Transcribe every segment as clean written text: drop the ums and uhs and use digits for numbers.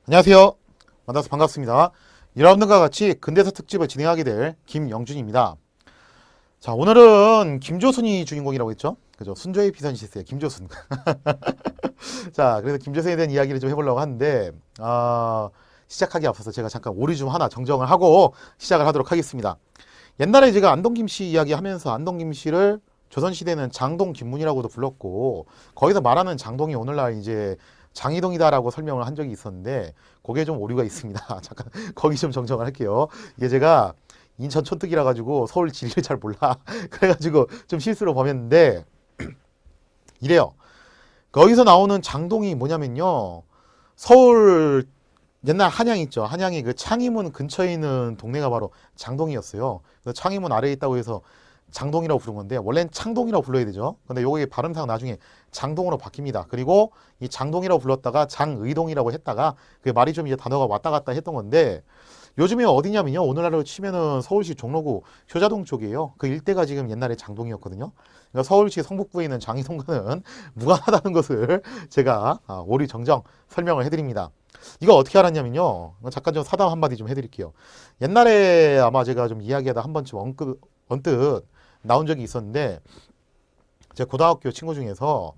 안녕하세요. 만나서 반갑습니다. 여러분들과 같이 근대사 특집을 진행하게 될 김영준입니다. 자, 오늘은 김조순이 주인공이라고 했죠? 그죠? 순조의 비선실세 김조순. 자, 그래서 김조순에 대한 이야기를 좀 해보려고 하는데, 시작하기 앞서서 제가 잠깐 오리 좀 하나 정정을 하고 시작을 하도록 하겠습니다. 옛날에 제가 안동김 씨 이야기 하면서 안동김 씨를 조선시대는 장동 김문이라고도 불렀고, 거기서 말하는 장동이 오늘날 이제 장이동이다라고 설명을 한 적이 있었는데, 그게 좀 오류가 있습니다. 잠깐, 거기 좀 정정을 할게요. 이게 제가 인천 촌뜨기라 가지고 서울 지리를 잘 몰라. 그래가지고 좀 실수로 범했는데, 이래요. 거기서 나오는 장동이 뭐냐면요. 서울 옛날 한양 있죠. 한양이 그 창의문 근처에 있는 동네가 바로 장동이었어요. 그래서 창의문 아래에 있다고 해서 장동이라고 부른 건데 원래는 창동이라고 불러야 되죠. 근데 요게 발음상 나중에 장동으로 바뀝니다. 그리고 이 장동이라고 불렀다가 장의동이라고 했다가 그 말이 좀 이제 단어가 왔다 갔다 했던 건데 요즘에 어디냐면요. 오늘날로 치면은 서울시 종로구 효자동 쪽이에요. 그 일대가 지금 옛날에 장동이었거든요. 그러니까 서울시 성북구에 있는 장이동과는 무관하다는 것을 제가 오리 정정 설명을 해드립니다. 이거 어떻게 알았냐면요. 잠깐 좀 사담 한마디 좀 해드릴게요. 옛날에 아마 제가 좀 이야기하다 한 번쯤 언뜻 나온 적이 있었는데 제 고등학교 친구 중에서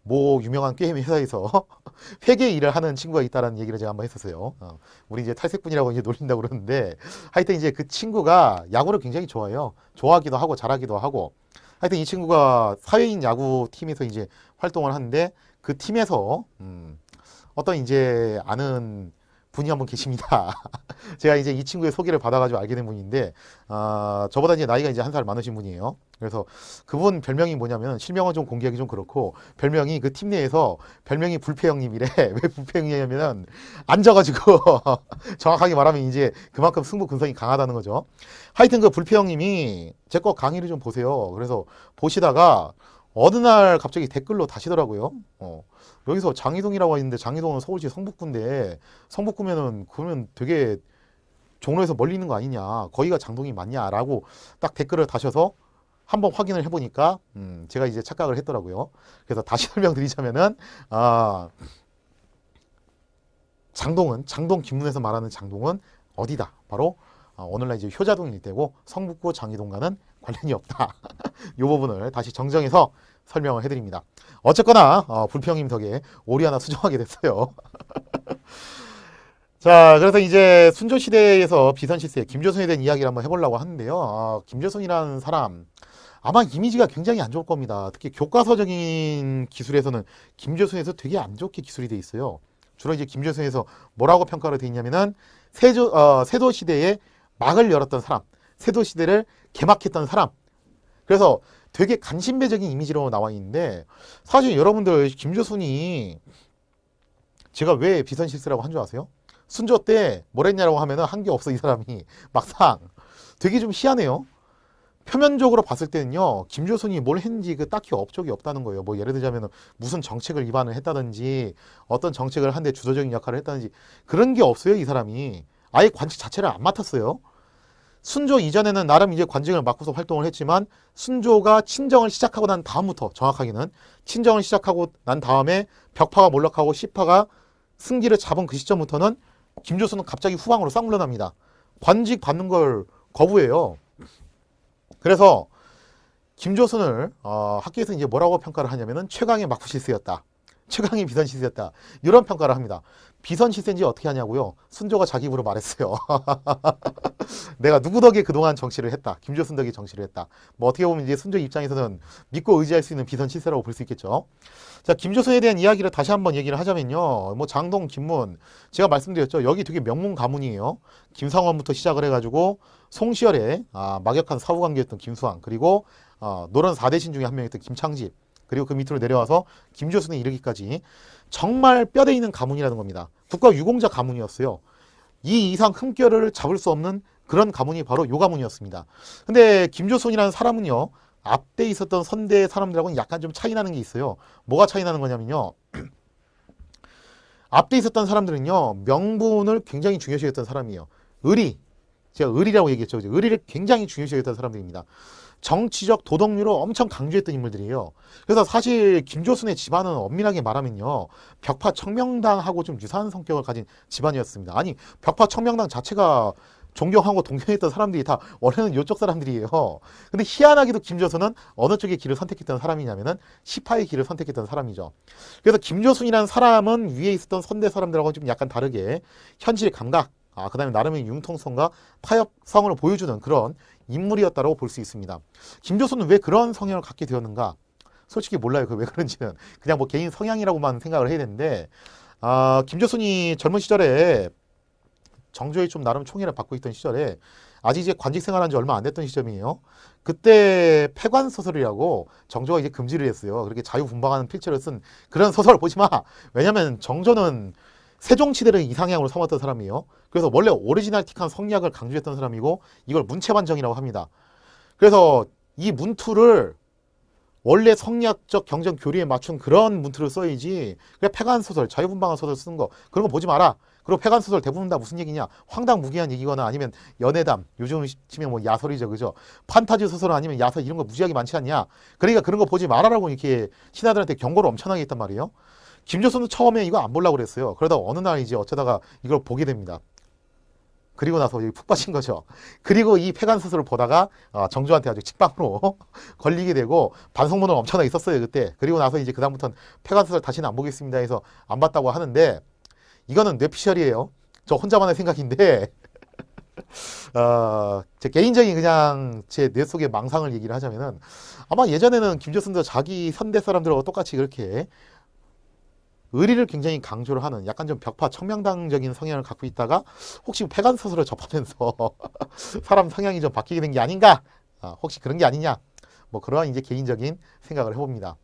모 유명한 게임 회사에서 회계 일을 하는 친구가 있다라는 얘기를 제가 한번 했었어요. 우리 이제 탈색분이라고 이제 놀린다고 그러는데 하여튼 이제 그 친구가 야구를 굉장히 좋아해요. 좋아하기도 하고 잘하기도 하고 하여튼 이 친구가 사회인 야구 팀에서 이제 활동을 하는데 그 팀에서 어떤 이제 아는 분이 한 분 계십니다. 제가 이제 이 친구의 소개를 받아가지고 알게 된 분인데, 저보다 이제 나이가 이제 한 살 많으신 분이에요. 그래서 그분 별명이 뭐냐면, 실명은 좀 공개하기 좀 그렇고, 별명이 그 팀 내에서 별명이 불패형님이래. 왜 불패형이냐면은, 앉아가지고, 정확하게 말하면 이제 그만큼 승부 근성이 강하다는 거죠. 하여튼 그 불패형님이 제 거 강의를 좀 보세요. 그래서 보시다가, 어느 날 갑자기 댓글로 다시더라고요. 여기서 장이동이라고 했는데 장이동은 서울시 성북구인데 성북구면은 그러면 되게 종로에서 멀리 있는 거 아니냐 거기가 장동이 맞냐라고 딱 댓글을 다셔서 한번 확인을 해보니까 제가 이제 착각을 했더라고요. 그래서 다시 설명드리자면은 장동은 장동 김문에서 말하는 장동은 어디다 바로 오늘날 이제 효자동 일대고 성북구 장이동과는 관련이 없다. 이 부분을 다시 정정해서 설명을 해드립니다. 어쨌거나 불평님 덕에 오리 하나 수정하게 됐어요. 자, 그래서 이제 순조시대에서 비선실세 김조선에 대한 이야기를 한번 해보려고 하는데요. 김조선이라는 사람 아마 이미지가 굉장히 안 좋을 겁니다. 특히 교과서적인 기술에서는 김조선에서 되게 안 좋게 기술이 돼 있어요. 주로 이제 김조선에서 뭐라고 평가를 돼 있냐면은 세도시대에 막을 열었던 사람, 세도시대를 개막했던 사람. 그래서 되게 간신배적인 이미지로 나와 있는데 사실 여러분들 김조순이 제가 왜 비선실세라고 한 줄 아세요? 순조 때 뭘 했냐라고 하면은 한 게 없어 이 사람이 막상 되게 좀 희한해요. 표면적으로 봤을 때는요 김조순이 뭘 했는지 그 딱히 업적이 없다는 거예요. 뭐 예를 들자면 무슨 정책을 입안을 했다든지 어떤 정책을 한데 주도적인 역할을 했다든지 그런 게 없어요. 이 사람이 아예 관직 자체를 안 맡았어요. 순조 이전에는 나름 이제 관직을 맡고서 활동을 했지만 순조가 친정을 시작하고 난 다음부터 정확하게는 친정을 시작하고 난 다음에 벽파가 몰락하고 시파가 승기를 잡은 그 시점부터는 김조선은 갑자기 후방으로 싹 물러납니다. 관직 받는 걸 거부해요. 그래서 김조선을 학계에서 이제 뭐라고 평가를 하냐면은 최강의 막부실세였다. 최강의 비선실세였다. 이런 평가를 합니다. 비선실세인지 어떻게 하냐고요? 순조가 자기 입으로 말했어요. 내가 누구 덕에 그동안 정치를 했다. 김조순 덕에 정치를 했다. 뭐 어떻게 보면 이제 순조 입장에서는 믿고 의지할 수 있는 비선실세라고 볼 수 있겠죠. 자, 김조순에 대한 이야기를 다시 한번 얘기를 하자면요. 뭐 장동, 김문 제가 말씀드렸죠. 여기 되게 명문 가문이에요. 김상원부터 시작을 해가지고 송시열의 막역한 사후관계였던 김수왕 그리고 노련 4대신 중에 한 명이었던 김창집 그리고 그 밑으로 내려와서 김조순에 이르기까지 정말 뼈대 있는 가문이라는 겁니다. 국가 유공자 가문이었어요. 이 이상 흠결을 잡을 수 없는 그런 가문이 바로 요 가문이었습니다. 근데 김조선이라는 사람은요, 앞때 있었던 선대 사람들하고는 약간 좀 차이 나는 게 있어요. 뭐가 차이 나는 거냐면요. 앞때 있었던 사람들은요, 명분을 굉장히 중요시 했던 사람이에요. 의리, 제가 의리라고 얘기했죠. 의리를 굉장히 중요시 여겼던 사람들입니다. 정치적 도덕률을 엄청 강조했던 인물들이에요. 그래서 사실 김조순의 집안은 엄밀하게 말하면요, 벽파 청명당하고 좀 유사한 성격을 가진 집안이었습니다. 아니, 벽파 청명당 자체가 존경하고 동경했던 사람들이 다 원래는 이쪽 사람들이에요. 근데 희한하게도 김조순은 어느 쪽의 길을 선택했던 사람이냐면은 시파의 길을 선택했던 사람이죠. 그래서 김조순이라는 사람은 위에 있었던 선대 사람들하고 좀 약간 다르게 현실 감각, 그 다음에 나름의 융통성과 타협성을 보여주는 그런 인물이었다고 볼 수 있습니다. 김조순은 왜 그런 성향을 갖게 되었는가? 솔직히 몰라요. 그 왜 그런지는. 그냥 뭐 개인 성향이라고만 생각을 해야 되는데, 김조순이 젊은 시절에 정조의 좀 나름 총애를 받고 있던 시절에 아직 이제 관직 생활한 지 얼마 안 됐던 시점이에요. 그때 폐관소설이라고 정조가 이제 금지를 했어요. 그렇게 자유분방하는 필체를 쓴 그런 소설을 보지 마. 왜냐면 정조는 세종시대를 이상향으로 삼았던 사람이에요. 그래서 원래 오리지널틱한 성리학을 강조했던 사람이고 이걸 문체반정이라고 합니다. 그래서 이 문투를 원래 성리학적 경전 교리에 맞춘 그런 문투를 써야지. 그래 폐간소설, 자유분방한 소설 쓰는 거 그런 거 보지 마라. 그리고 폐간소설 대부분 다 무슨 얘기냐, 황당무계한 얘기거나 아니면 연애담, 요즘 치면 뭐 야설이죠, 그죠? 판타지 소설 아니면 야설 이런 거 무지하게 많지 않냐. 그러니까 그런 거 보지 말아라고 이렇게 신하들한테 경고를 엄청나게 했단 말이에요. 김조선은 처음에 이거 안 보려고 그랬어요. 그러다가 어느 날 이제 어쩌다가 이걸 보게 됩니다. 그리고 나서 푹 빠진 거죠. 그리고 이 폐간소설을 보다가 정조한테 아주 직방으로 걸리게 되고 반성문은 엄청나게 있었어요, 그때. 그리고 나서 이제 그다음부터는 폐간소설 다시는 안 보겠습니다 해서 안 봤다고 하는데, 이거는 뇌피셜이에요. 저 혼자만의 생각인데 제 개인적인 그냥 제 뇌 속의 망상을 얘기를 하자면은, 아마 예전에는 김조선도 자기 선대 사람들하고 똑같이 그렇게 의리를 굉장히 강조를 하는 약간 좀 벽파 청명당적인 성향을 갖고 있다가 혹시 폐간소설을 접하면서 사람 성향이 좀 바뀌게 된 게 아닌가? 혹시 그런 게 아니냐? 뭐 그러한 이제 개인적인 생각을 해봅니다.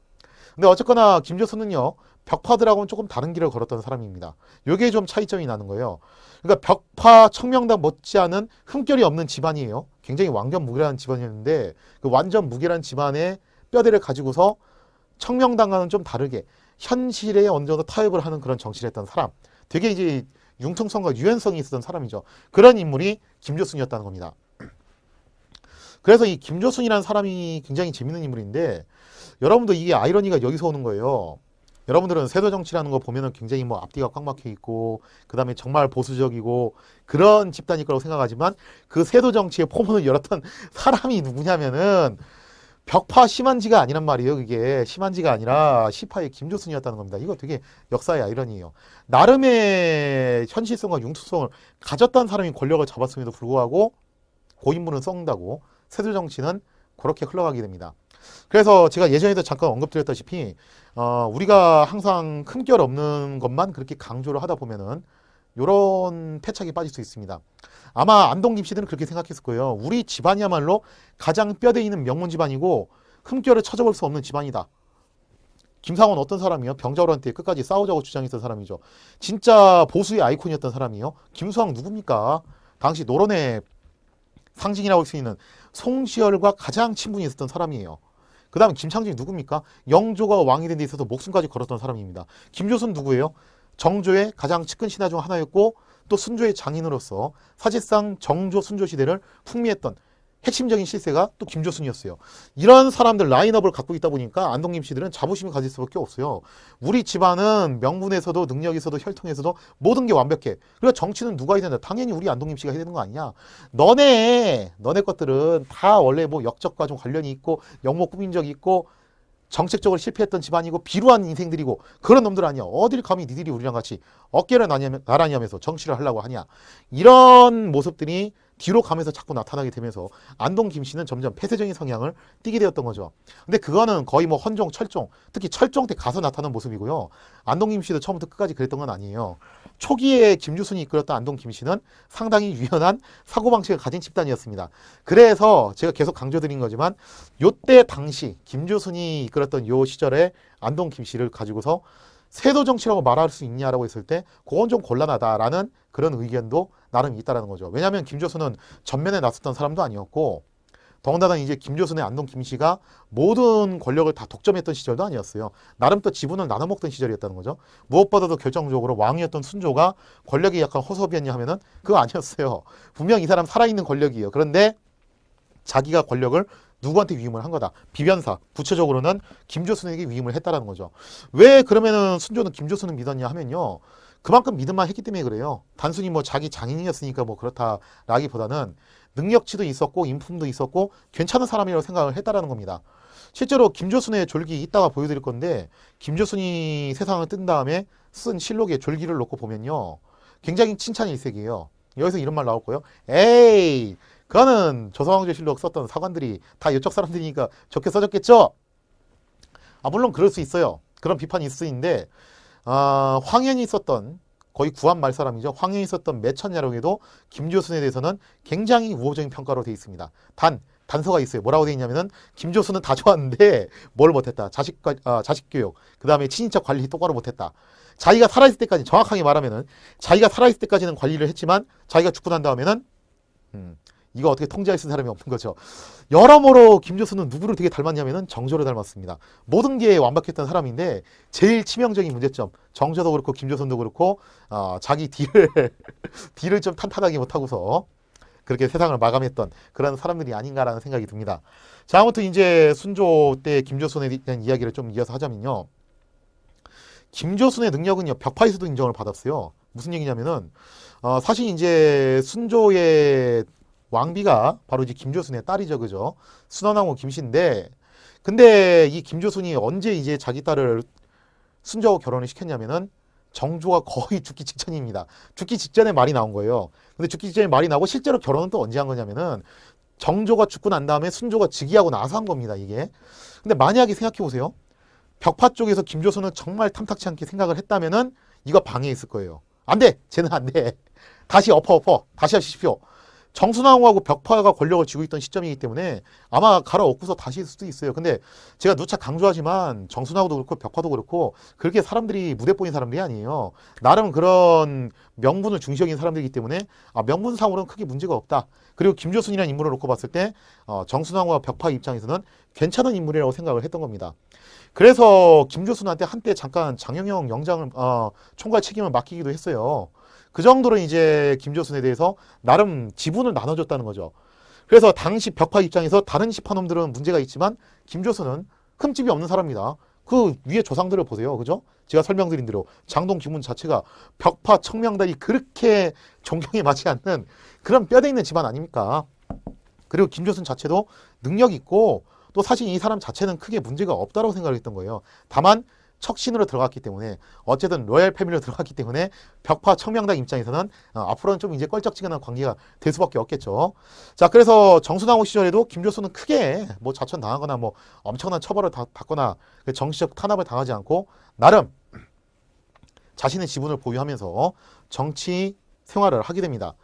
근데 어쨌거나 김조선은요, 벽파들하고는 조금 다른 길을 걸었던 사람입니다. 요게 좀 차이점이 나는 거예요. 그러니까 벽파 청명당 못지않은 흠결이 없는 집안이에요. 굉장히 완전무계라는 집안이었는데 그 완전 무계라는 집안의 뼈대를 가지고서 청명당과는 좀 다르게 현실에 어느 정도 타협을 하는 그런 정치를 했던 사람, 되게 이제 융통성과 유연성이 있었던 사람이죠. 그런 인물이 김조순이었다는 겁니다. 그래서 이 김조순이라는 사람이 굉장히 재밌는 인물인데, 여러분도 이게 아이러니가 여기서 오는 거예요. 여러분들은 세도 정치라는 거 보면은 굉장히 뭐 앞뒤가 꽉 막혀 있고 그 다음에 정말 보수적이고 그런 집단일 거라고 생각하지만, 그 세도 정치의 포문을 열었던 사람이 누구냐면은 벽파 심한지가 아니란 말이에요. 그게 심한지가 아니라 시파의 김조순이었다는 겁니다. 이거 되게 역사의 아이러니예요. 나름의 현실성과 융통성을 가졌다는 사람이 권력을 잡았음에도 불구하고 고인물은 썩는다고 세도 정치는 그렇게 흘러가게 됩니다. 그래서 제가 예전에도 잠깐 언급드렸다시피 우리가 항상 흠결 없는 것만 그렇게 강조를 하다 보면은 요런 패착에 빠질 수 있습니다. 아마 안동 김씨들은 그렇게 생각했을 거예요. 우리 집안이야말로 가장 뼈대 있는 명문 집안이고 흠결을 찾아볼 수 없는 집안이다. 김상원 어떤 사람이요? 병자호란때 끝까지 싸우자고 주장했던 사람이죠. 진짜 보수의 아이콘이었던 사람이요. 김수왕 누굽니까? 당시 노론의 상징이라고 할 수 있는 송시열과 가장 친분이 있었던 사람이에요. 그 다음에 김창진이 누굽니까? 영조가 왕이 된 데 있어서 목숨까지 걸었던 사람입니다. 김조순 누구예요? 정조의 가장 측근 신하 중 하나였고 또 순조의 장인으로서 사실상 정조 순조 시대를 풍미했던 핵심적인 실세가 또 김조순이었어요. 이런 사람들 라인업을 갖고 있다 보니까 안동 김씨들은 자부심을 가질 수밖에 없어요. 우리 집안은 명분에서도 능력에서도 혈통에서도 모든 게 완벽해. 그래서 정치는 누가 해야 된다? 당연히 우리 안동 김씨가 해야 되는 거 아니냐? 너네 것들은 다 원래 뭐 역적과 좀 관련이 있고 영모 꾸민 적이 있고 정책적으로 실패했던 집안이고 비루한 인생들이고 그런 놈들 아니야. 어딜 감히 니들이 우리랑 같이 어깨를 나란히 하면서 정치를 하려고 하냐. 이런 모습들이 뒤로 가면서 자꾸 나타나게 되면서 안동 김씨는 점점 폐쇄적인 성향을 띠게 되었던 거죠. 근데 그거는 거의 뭐 헌종, 철종, 특히 철종 때 가서 나타난 모습이고요. 안동 김씨도 처음부터 끝까지 그랬던 건 아니에요. 초기에 김주순이 이끌었던 안동 김씨는 상당히 유연한 사고방식을 가진 집단이었습니다. 그래서 제가 계속 강조드린 거지만 요때 당시 김주순이 이끌었던 요 시절에 안동 김씨를 가지고서 세도 정치라고 말할 수 있냐라고 했을 때 그건 좀 곤란하다라는 그런 의견도 나름 있다라는 거죠. 왜냐하면 김조선은 전면에 나섰던 사람도 아니었고 더군다나 이제 김조선의 안동 김씨가 모든 권력을 다 독점했던 시절도 아니었어요. 나름 또 지분을 나눠 먹던 시절이었다는 거죠. 무엇보다도 결정적으로 왕이었던 순조가 권력이 약간 허섭이었냐 하면은 그거 아니었어요. 분명 이 사람 살아있는 권력이에요. 그런데 자기가 권력을 누구한테 위임을 한 거다. 비변사, 구체적으로는 김조선에게 위임을 했다라는 거죠. 왜 그러면은 순조는 김조선을 믿었냐 하면요. 그만큼 믿음만 했기 때문에 그래요. 단순히 뭐 자기 장인이었으니까 뭐 그렇다라기보다는 능력치도 있었고 인품도 있었고 괜찮은 사람이라고 생각을 했다라는 겁니다. 실제로 김조순의 졸기 이따가 보여드릴 건데 김조순이 세상을 뜬 다음에 쓴 실록의 졸기를 놓고 보면요. 굉장히 칭찬이 일색이에요. 여기서 이런 말 나올 거예요. 에이 그거는 조선왕조실록 썼던 사관들이 다 이쪽 사람들이니까 좋게 써졌겠죠? 물론 그럴 수 있어요. 그런 비판이 있을 수 있는데 황현이 썼던 거의 구한 말 사람이죠. 황현이 썼던 매천야록에도 김조순에 대해서는 굉장히 우호적인 평가로 되어 있습니다. 단서가 있어요. 뭐라고 되어 있냐면은 김조순은 다 좋았는데 뭘 못했다. 자식 교육, 그 다음에 친인척 관리 똑바로 못했다. 자기가 살아있을 때까지 정확하게 말하면은 자기가 살아있을 때까지는 관리를 했지만 자기가 죽고 난 다음에는 이거 어떻게 통제할 수 있는 사람이 없는 거죠. 여러모로 김조순은 누구를 되게 닮았냐면은 정조를 닮았습니다. 모든 게 완벽했던 사람인데 제일 치명적인 문제점, 정조도 그렇고 김조순도 그렇고 자기 딜을 좀 탄탄하게 못하고서 그렇게 세상을 마감했던 그런 사람들이 아닌가라는 생각이 듭니다. 자, 아무튼 이제 순조 때 김조순에 대한 이야기를 좀 이어서 하자면요. 김조순의 능력은요 벽파에서도 인정을 받았어요. 무슨 얘기냐면은 사실 이제 순조의 왕비가 바로 이제 김조순의 딸이죠, 그죠? 순원왕후 김씨인데, 근데 이 김조순이 언제 이제 자기 딸을 순조하고 결혼을 시켰냐면은 정조가 거의 죽기 직전입니다. 죽기 직전에 말이 나온 거예요. 근데 죽기 직전에 말이 나오고 실제로 결혼은 또 언제 한 거냐면은 정조가 죽고 난 다음에 순조가 즉위하고 나서 한 겁니다, 이게. 근데 만약에 생각해 보세요. 벽파 쪽에서 김조순은 정말 탐탁치 않게 생각을 했다면은 이거 방해했을 거예요. 안 돼! 쟤는 안 돼. 다시 엎어. 다시 하십시오. 정순왕후하고 벽파가 권력을 쥐고 있던 시점이기 때문에 아마 갈아엎고서 다시 했을 수도 있어요. 근데 제가 누차 강조하지만 정순왕후도 그렇고 벽파도 그렇고 그렇게 사람들이 무대 보인 사람들이 아니에요. 나름 그런 명분을 중시 여긴 사람들이기 때문에 명분상으로는 크게 문제가 없다. 그리고 김조순이라는 인물을 놓고 봤을 때 정순왕후와 벽파 입장에서는 괜찮은 인물이라고 생각을 했던 겁니다. 그래서 김조순한테 한때 잠깐 장영영 영장을 총괄 책임을 맡기기도 했어요. 그 정도로 이제 김조순에 대해서 나름 지분을 나눠줬다는 거죠. 그래서 당시 벽파 입장에서 다른 시파놈들은 문제가 있지만 김조순은 흠집이 없는 사람입니다. 그 위에 조상들을 보세요. 그죠? 제가 설명드린 대로 장동 기문 자체가 벽파 청명달이 그렇게 존경에 맞지 않는 그런 뼈대 있는 집안 아닙니까? 그리고 김조순 자체도 능력 있고 또 사실 이 사람 자체는 크게 문제가 없다고 생각을 했던 거예요. 다만 척신으로 들어갔기 때문에 어쨌든 로얄 패밀리로 들어갔기 때문에 벽파 청명당 입장에서는 앞으로는 좀 이제 껄쩍지근한 관계가 될 수밖에 없겠죠. 자, 그래서 정순왕후 시절에도 김조순은 크게 뭐 자천 당하거나 뭐 엄청난 처벌을 받거나 정치적 탄압을 당하지 않고 나름 자신의 지분을 보유하면서 정치 생활을 하게 됩니다.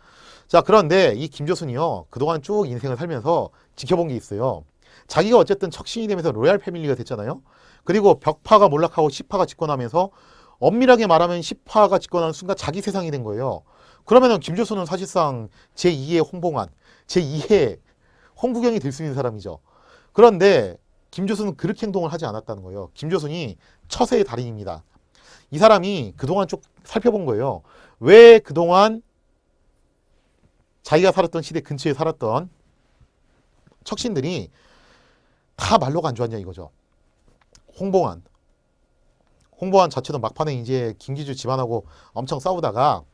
자, 그런데 이 김조순이요 그동안 쭉 인생을 살면서 지켜본 게 있어요. 자기가 어쨌든 척신이 되면서 로얄 패밀리가 됐잖아요. 그리고 벽파가 몰락하고 시파가 집권하면서 엄밀하게 말하면 시파가 집권하는 순간 자기 세상이 된 거예요. 그러면은 김조순은 사실상 제2의 홍봉안, 제2의 홍구경이 될 수 있는 사람이죠. 그런데 김조순은 그렇게 행동을 하지 않았다는 거예요. 김조순이 처세의 달인입니다. 이 사람이 그동안 쭉 살펴본 거예요. 왜 그동안 자기가 살았던 시대 근처에 살았던 척신들이 다 말로가 안 좋았냐 이거죠. 홍봉안 자체도 막판에 이제 김기주 집안하고 엄청 싸우다가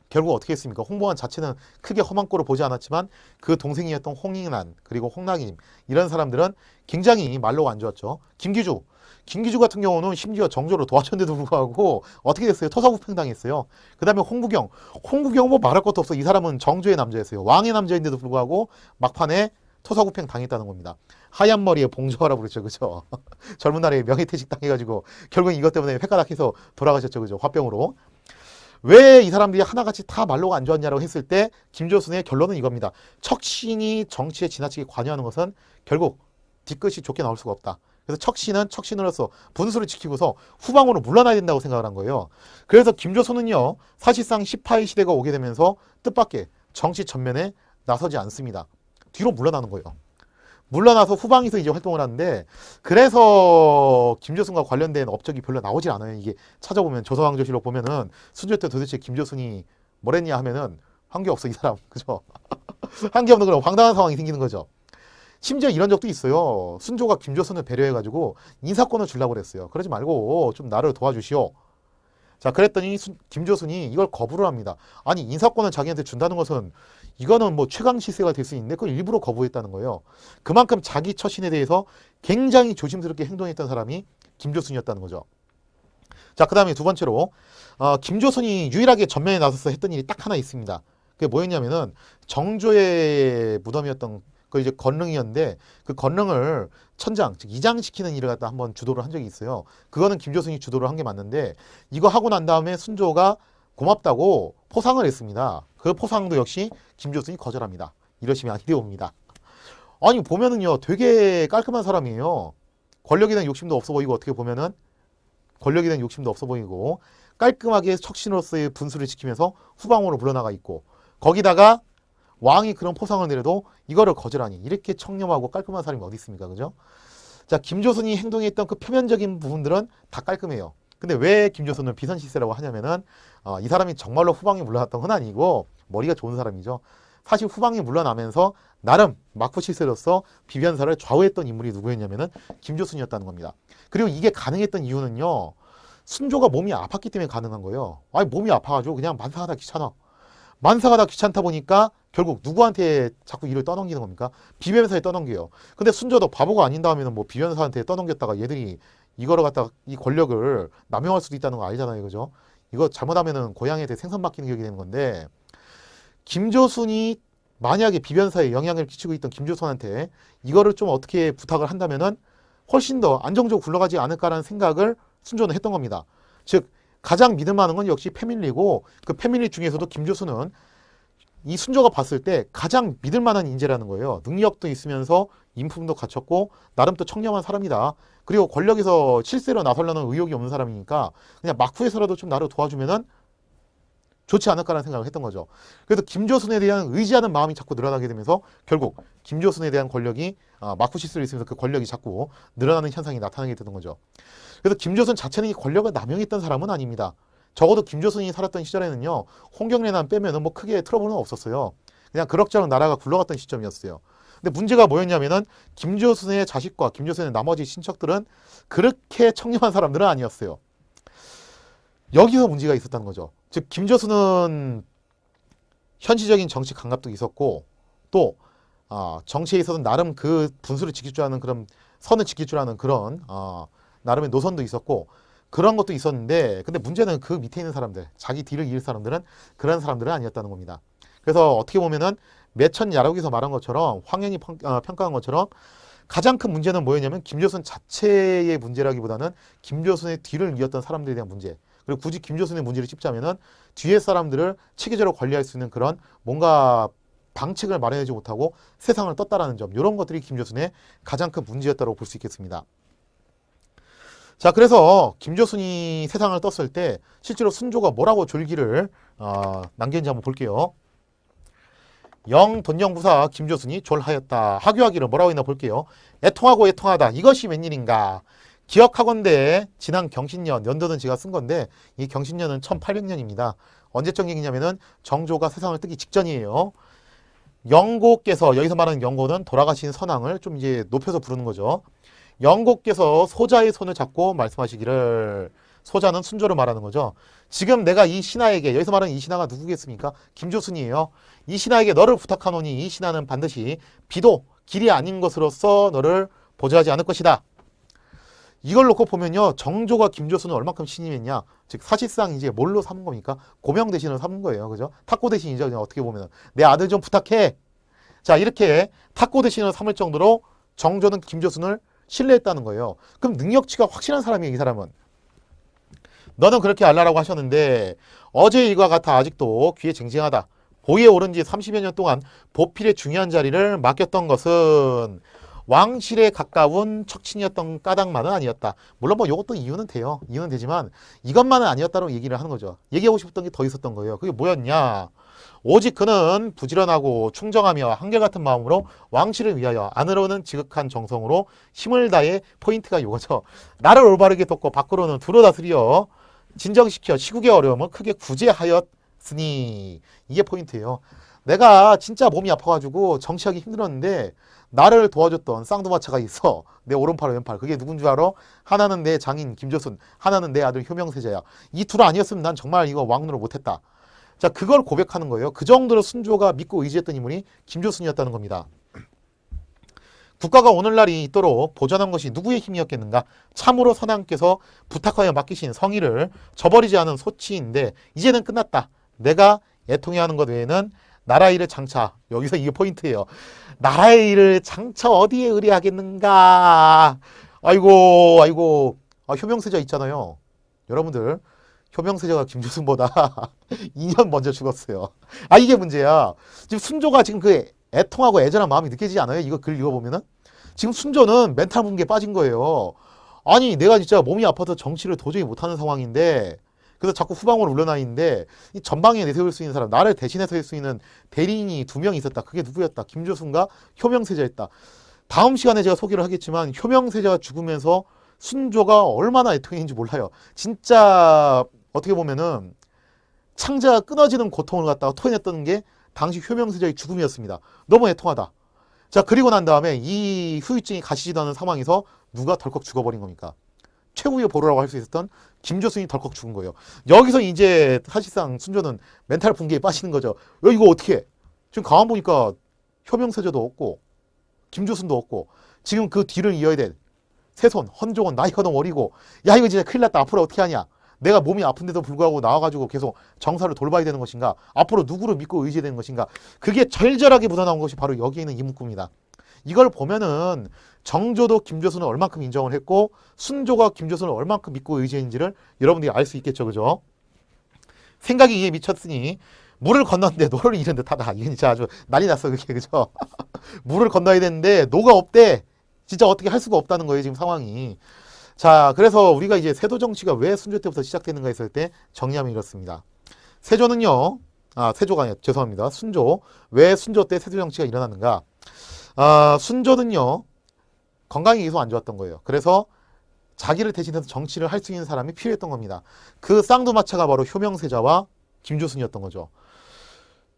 결국 어떻게 했습니까? 홍봉안 자체는 크게 험한 꼴을 보지 않았지만 그 동생이었던 홍인안 그리고 홍락임 이런 사람들은 굉장히 말로가 안 좋았죠. 김기주 같은 경우는 심지어 정조를 도와줬는데도 불구하고 어떻게 됐어요? 토사구팽 당했어요. 그 다음에 홍구경 뭐 말할 것도 없어. 이 사람은 정조의 남자였어요. 왕의 남자인데도 불구하고 막판에 토사구팽 당했다는 겁니다. 하얀 머리에 봉조화라고 그랬죠. 그죠? 젊은 날에 명예퇴직 당해가지고 결국 이것 때문에 횟가닥해서 돌아가셨죠. 그죠? 화병으로. 왜 이 사람들이 하나같이 다 말로가 안 좋았냐라고 했을 때 김조순의 결론은 이겁니다. 척신이 정치에 지나치게 관여하는 것은 결국 뒤끝이 좋게 나올 수가 없다. 그래서 척신은 척신으로서 분수를 지키고서 후방으로 물러나야 된다고 생각을 한 거예요. 그래서 김조순은요. 사실상 시파의 시대가 오게 되면서 뜻밖의 정치 전면에 나서지 않습니다. 뒤로 물러나는 거예요. 물러나서 후방에서 이제 활동을 하는데, 그래서 김조순과 관련된 업적이 별로 나오질 않아요. 이게 찾아보면 조선왕조실록 보면은 순조 때 도대체 김조순이 뭐랬냐 하면은 한 게 없어 이 사람. 그죠? 한 게 없는 그런 황당한 상황이 생기는 거죠. 심지어 이런 적도 있어요. 순조가 김조순을 배려해가지고 인사권을 주려고 그랬어요. 그러지 말고 좀 나를 도와주시오. 자, 그랬더니 김조순이 이걸 거부를 합니다. 아니, 인사권을 자기한테 준다는 것은 이거는 뭐 최강 시세가 될 수 있는데 그걸 일부러 거부했다는 거예요. 그만큼 자기 처신에 대해서 굉장히 조심스럽게 행동했던 사람이 김조순이었다는 거죠. 자, 그 다음에 두 번째로 김조순이 유일하게 전면에 나서서 했던 일이 딱 하나 있습니다. 그게 뭐였냐면은 정조의 무덤이었던 그 이제 건릉이었는데 그 건릉을 천장, 즉 이장시키는 일을 갖다 한번 주도를 한 적이 있어요. 그거는 김조순이 주도를 한 게 맞는데 이거 하고 난 다음에 순조가 고맙다고 포상을 했습니다. 그 포상도 역시 김조순이 거절합니다. 이러시면 안 되옵니다. 아니 보면은요 되게 깔끔한 사람이에요. 권력에 대한 욕심도 없어 보이고 어떻게 보면은 권력에 대한 욕심도 없어 보이고 깔끔하게 척신으로서의 분수를 지키면서 후방으로 물러나가 있고 거기다가 왕이 그런 포상을 내려도 이거를 거절하니 이렇게 청렴하고 깔끔한 사람이 어디 있습니까? 그죠? 자, 김조순이 행동했던 그 표면적인 부분들은 다 깔끔해요. 근데 왜 김조순을 비선실세라고 하냐면은 이 사람이 정말로 후방에 물러났던 건 아니고 머리가 좋은 사람이죠. 사실 후방에 물러나면서 나름 막부실세로서 비변사를 좌우했던 인물이 누구였냐면은 김조순이었다는 겁니다. 그리고 이게 가능했던 이유는요. 순조가 몸이 아팠기 때문에 가능한 거예요. 아니 몸이 아파가지고 그냥 만사하다 귀찮아. 만사가 귀찮다 보니까 결국 누구한테 자꾸 일을 떠넘기는 겁니까? 비변사에 떠넘겨요. 근데 순조도 바보가 아닌다 하면 뭐 비변사한테 떠넘겼다가 얘들이 이거를 갖다가 이 권력을 남용할 수도 있다는 거 알잖아요. 그죠? 이거 잘못하면은 고향에 대해 생선 맡기는 격이 되는 건데 김조순이 만약에 비변사에 영향을 끼치고 있던 김조순한테 이거를 좀 어떻게 부탁을 한다면은 훨씬 더 안정적으로 굴러가지 않을까라는 생각을 순조는 했던 겁니다. 즉 가장 믿을 만한 건 역시 패밀리고 그 패밀리 중에서도 김조순은 이 순조가 봤을 때 가장 믿을 만한 인재라는 거예요. 능력도 있으면서 인품도 갖췄고 나름 또 청렴한 사람이다. 그리고 권력에서 실세로 나서려는 의욕이 없는 사람이니까 그냥 막후에서라도 좀 나를 도와주면은 좋지 않을까라는 생각을 했던 거죠. 그래서 김조순에 대한 의지하는 마음이 자꾸 늘어나게 되면서 결국 김조순에 대한 권력이 막후 실수를 있으면서 그 권력이 자꾸 늘어나는 현상이 나타나게 되는 거죠. 그래서 김조순 자체는 이 권력을 남용했던 사람은 아닙니다. 적어도 김조순이 살았던 시절에는요. 홍경래난 빼면은 뭐 크게 트러블은 없었어요. 그냥 그럭저럭 나라가 굴러갔던 시점이었어요. 근데 문제가 뭐였냐면은 김조순의 자식과 김조순의 나머지 친척들은 그렇게 청렴한 사람들은 아니었어요. 여기서 문제가 있었다는 거죠. 즉 김조순은 현실적인 정치 감각도 있었고 또 정치에 있어서 나름 그 분수를 지킬 줄 아는 그런 선을 지킬 줄 아는 그런 나름의 노선도 있었고 그런 것도 있었는데 근데 문제는 그 밑에 있는 사람들 자기 뒤를 이을 사람들은 그런 사람들은 아니었다는 겁니다. 그래서 어떻게 보면은 매천 야록에서 말한 것처럼 황현이 평가한 것처럼 가장 큰 문제는 뭐였냐면 김조순 자체의 문제라기보다는 김조순의 뒤를 이었던 사람들에 대한 문제 그리고 굳이 김조순의 문제를 찝자면은 뒤에 사람들을 체계적으로 관리할 수 있는 그런 뭔가 방책을 마련하지 못하고 세상을 떴다라는 점 이런 것들이 김조순의 가장 큰 문제였다고 볼 수 있겠습니다. 자 그래서 김조순이 세상을 떴을 때 실제로 순조가 뭐라고 졸기를 남겼는지 한번 볼게요. 영돈영부사 김조순이 졸하였다. 하교하기를 뭐라고 했나 볼게요. 애통하고 애통하다. 이것이 웬일인가. 기억하건대 지난 경신년, 연도는 제가 쓴 건데 이 경신년은 1800년입니다. 언제적 얘기냐면은 정조가 세상을 뜨기 직전이에요. 영고께서 여기서 말하는 영고는 돌아가신 선왕을 좀 이제 높여서 부르는 거죠. 영고께서 소자의 손을 잡고 말씀하시기를 소자는 순조를 말하는 거죠. 지금 내가 이 신하에게 여기서 말하는 이 신하가 누구겠습니까? 김조순이에요. 이 신하에게 너를 부탁하노니 이 신하는 반드시 비도 길이 아닌 것으로서 너를 보좌하지 않을 것이다. 이걸 놓고 보면요. 정조가 김조순을 얼마큼 신임했냐. 즉 사실상 이제 뭘로 삼은 겁니까? 고명 대신을 삼은 거예요. 그죠? 탁고 대신이죠. 그냥 어떻게 보면 내 아들 좀 부탁해. 자 이렇게 탁고 대신을 삼을 정도로 정조는 김조순을 신뢰했다는 거예요. 그럼 능력치가 확실한 사람이에요. 이 사람은. 너는 그렇게 알라라고 하셨는데 어제 일과 같아 아직도 귀에 쟁쟁하다. 보위에 오른 지 30여 년 동안 보필의 중요한 자리를 맡겼던 것은 왕실에 가까운 척친이었던 까닭만은 아니었다. 물론 뭐 이것도 이유는 돼요. 이유는 되지만 이것만은 아니었다고 얘기를 하는 거죠. 얘기하고 싶었던 게 더 있었던 거예요. 그게 뭐였냐? 오직 그는 부지런하고 충정하며 한결같은 마음으로 왕실을 위하여 안으로는 지극한 정성으로 힘을 다해 포인트가 이거죠. 나를 올바르게 돕고 밖으로는 두루 다스려 진정시켜 시국의 어려움을 크게 구제하였으니 이게 포인트예요. 내가 진짜 몸이 아파가지고 정치하기 힘들었는데 나를 도와줬던 쌍두마차가 있어. 내 오른팔 왼팔. 그게 누군 줄 알아? 하나는 내 장인 김조순, 하나는 내 아들 효명세자야. 이 둘 아니었으면 난 정말 이거 왕노를 못했다. 자, 그걸 고백하는 거예요. 그 정도로 순조가 믿고 의지했던 인물이 김조순이었다는 겁니다. 국가가 오늘날이 있도록 보존한 것이 누구의 힘이었겠는가? 참으로 선왕께서 부탁하여 맡기신 성의를 저버리지 않은 소치인데 이제는 끝났다. 내가 애통해야 하는 것 외에는 나라 일을 장차, 여기서 이게 포인트예요. 나라의 일을 장차 어디에 의뢰하겠는가? 아이고, 효명세자 있잖아요. 여러분들, 효명세자가 김조순보다 2년 먼저 죽었어요. 이게 문제야. 지금 순조가 지금 그 애통하고 애절한 마음이 느껴지지 않아요? 이거 글 읽어보면은? 지금 순조는 멘탈 붕괴에 빠진 거예요. 아니, 내가 진짜 몸이 아파서 정치를 도저히 못하는 상황인데, 그래서 자꾸 후방으로 물러나 있는데, 이 전방에 내세울 수 있는 사람, 나를 대신해서 할 수 있는 대리인이 2명 있었다. 그게 누구였다? 김조순과 효명세자였다. 다음 시간에 제가 소개를 하겠지만, 효명세자가 죽으면서 순조가 얼마나 애통했는지 몰라요. 진짜, 어떻게 보면은, 창자가 끊어지는 고통을 갖다가 토해냈던 게 당시 효명세자의 죽음이었습니다. 너무 애통하다. 자, 그리고 난 다음에 이 후유증이 가시지도 않은 상황에서 누가 덜컥 죽어버린 겁니까? 최후의 보루라고 할 수 있었던 김조순이 덜컥 죽은 거예요. 여기서 이제 사실상 순조는 멘탈 붕괴에 빠지는 거죠. 이거 어떻게 해? 지금 가만 보니까 효명세자도 없고 김조순도 없고 지금 그 뒤를 이어야 될 세손, 헌종원 나이가 너무 어리고 야 이거 진짜 큰일 났다. 앞으로 어떻게 하냐? 내가 몸이 아픈데도 불구하고 나와가지고 계속 정사를 돌봐야 되는 것인가? 앞으로 누구를 믿고 의지해야 되는 것인가? 그게 절절하게 묻어나온 것이 바로 여기에 있는 이 문구입니다. 이걸 보면은 정조도 김조순을 얼만큼 인정을 했고 순조가 김조순을 얼만큼 믿고 의지했는지를 여러분들이 알 수 있겠죠. 그죠? 생각이 이에 미쳤으니 물을 건너는데 노를 잃은 듯하다. 이게 진짜 아주 난리 났어. 그게 그죠? 물을 건너야 되는데 노가 없대. 진짜 어떻게 할 수가 없다는 거예요. 지금 상황이. 자, 그래서 우리가 이제 세도 정치가 왜 순조 때부터 시작되는가 했을 때 정리하면 이렇습니다. 세조는요, 세조가 아니라 죄송합니다. 순조. 왜 순조 때 세도 정치가 일어났는가? 순조는요, 건강이 계속 안 좋았던 거예요. 그래서 자기를 대신해서 정치를 할 수 있는 사람이 필요했던 겁니다. 그 쌍두마차가 바로 효명세자와 김조순이었던 거죠.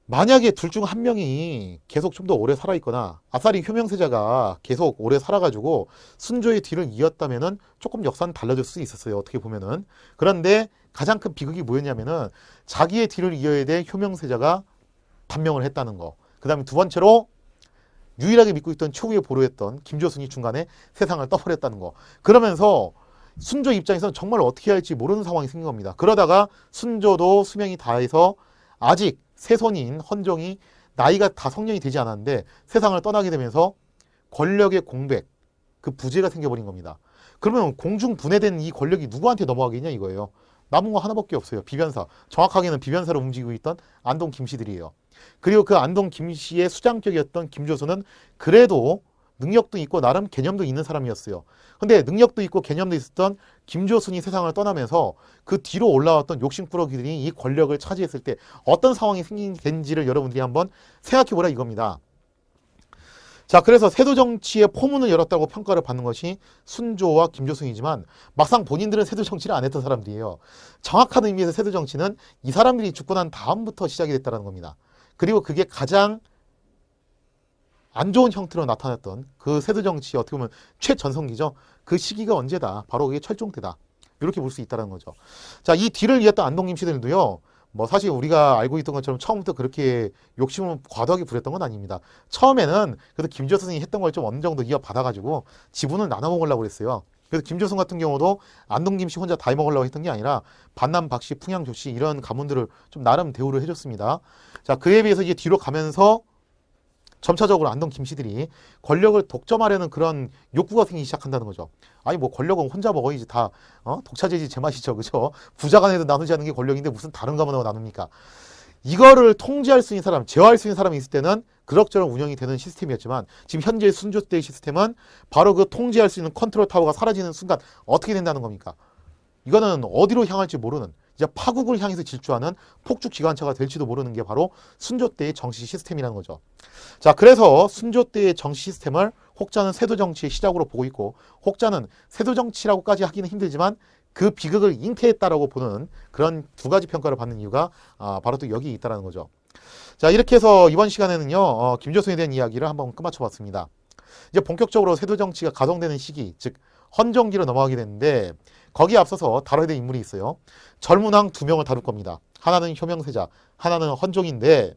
만약에 둘 중 한 명이 계속 좀 더 오래 살아있거나 아싸리 효명세자가 계속 오래 살아가지고 순조의 뒤를 이었다면은 조금 역사는 달라질 수 있었어요. 어떻게 보면은. 그런데 가장 큰 비극이 뭐였냐면은 자기의 뒤를 이어야 될 효명세자가 단명을 했다는 거. 그 다음에 두 번째로 유일하게 믿고 있던 최후의 보루였던 김조순이 중간에 세상을 떠버렸다는 거. 그러면서 순조 입장에서는 정말 어떻게 할지 모르는 상황이 생긴 겁니다. 그러다가 순조도 수명이 다해서 아직 세손인 헌종이 나이가 다 성년이 되지 않았는데 세상을 떠나게 되면서 권력의 공백, 그 부재가 생겨버린 겁니다. 그러면 공중 분해된 이 권력이 누구한테 넘어가겠냐 이거예요. 남은 거 하나밖에 없어요. 비변사. 정확하게는 비변사로 움직이고 있던 안동 김씨들이에요. 그리고 그 안동 김씨의 수장격이었던 김조선은 그래도 능력도 있고 나름 개념도 있는 사람이었어요. 근데 능력도 있고 개념도 있었던 김조순이 세상을 떠나면서 그 뒤로 올라왔던 욕심꾸러기들이 이 권력을 차지했을 때 어떤 상황이 생긴지를 여러분들이 한번 생각해보라 이겁니다. 자, 그래서 세도 정치의 포문을 열었다고 평가를 받는 것이 순조와 김조순이지만 막상 본인들은 세도 정치를 안 했던 사람들이에요. 정확한 의미에서 세도 정치는 이 사람들이 죽고 난 다음부터 시작이 됐다는 겁니다. 그리고 그게 가장 안 좋은 형태로 나타났던 그 세도 정치의 어떻게 보면 최전성기죠. 그 시기가 언제다. 바로 그게 철종 때다. 이렇게 볼 수 있다는 거죠. 자, 이 뒤를 이었던 안동 김씨들도요. 뭐 사실 우리가 알고 있던 것처럼 처음부터 그렇게 욕심을 과도하게 부렸던 건 아닙니다. 처음에는 그래도 김조선이 했던 걸 좀 어느 정도 이어받아가지고 지분을 나눠 먹으려고 그랬어요. 그래서 김조선 같은 경우도 안동 김씨 혼자 다 해먹으려고 했던 게 아니라 반남 박씨, 풍양 조씨 이런 가문들을 좀 나름 대우를 해줬습니다. 자, 그에 비해서 이제 뒤로 가면서 점차적으로 안동 김씨들이 권력을 독점하려는 그런 욕구가 생기기 시작한다는 거죠. 아니 뭐 권력은 혼자 먹어야지 다 독차지지 제맛이죠. 그죠? 부자 간에도 나누지 않는 게 권력인데 무슨 다른 가문하고 나눕니까? 이거를 통제할 수 있는 사람, 제어할 수 있는 사람이 있을 때는 그럭저럭 운영이 되는 시스템이었지만 지금 현재 순조 때의 시스템은 바로 그 통제할 수 있는 컨트롤 타워가 사라지는 순간 어떻게 된다는 겁니까? 이거는 어디로 향할지 모르는, 이제 파국을 향해서 질주하는 폭죽 기관차가 될지도 모르는 게 바로 순조 때의 정치 시스템이라는 거죠. 자, 그래서 순조 때의 정치 시스템을 혹자는 세도 정치의 시작으로 보고 있고, 혹자는 세도 정치라고까지 하기는 힘들지만 그 비극을 잉태했다라고 보는 그런 두 가지 평가를 받는 이유가 바로 또 여기 있다라는 거죠. 자, 이렇게 해서 이번 시간에는요, 김조선에 대한 이야기를 한번 끝마쳐봤습니다. 이제 본격적으로 세도 정치가 가동되는 시기, 즉 헌정기로 넘어가게 되는데, 거기에 앞서서 다뤄야 될 인물이 있어요. 젊은 왕 두 명을 다룰 겁니다. 하나는 효명세자, 하나는 헌종인데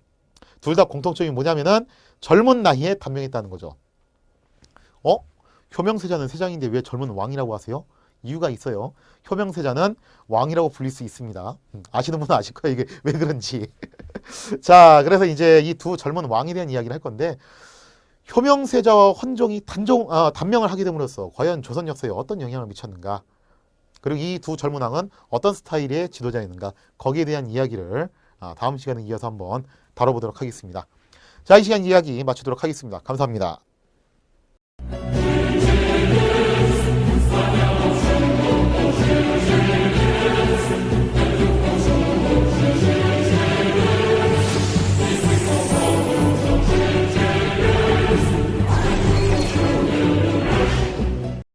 둘 다 공통점이 뭐냐면은 젊은 나이에 단명했다는 거죠. 효명세자는 세장인데 왜 젊은 왕이라고 하세요? 이유가 있어요. 효명세자는 왕이라고 불릴 수 있습니다. 아시는 분은 아실 거예요. 이게 왜 그런지. 자, 그래서 이제 이 두 젊은 왕에 대한 이야기를 할 건데, 효명세자와 헌종이 단명을 하게 됨으로써 과연 조선 역사에 어떤 영향을 미쳤는가, 그리고 이 두 젊은 왕은 어떤 스타일의 지도자였는가, 거기에 대한 이야기를 다음 시간에 이어서 한번 다뤄보도록 하겠습니다. 자, 이 시간 이야기 마치도록 하겠습니다. 감사합니다.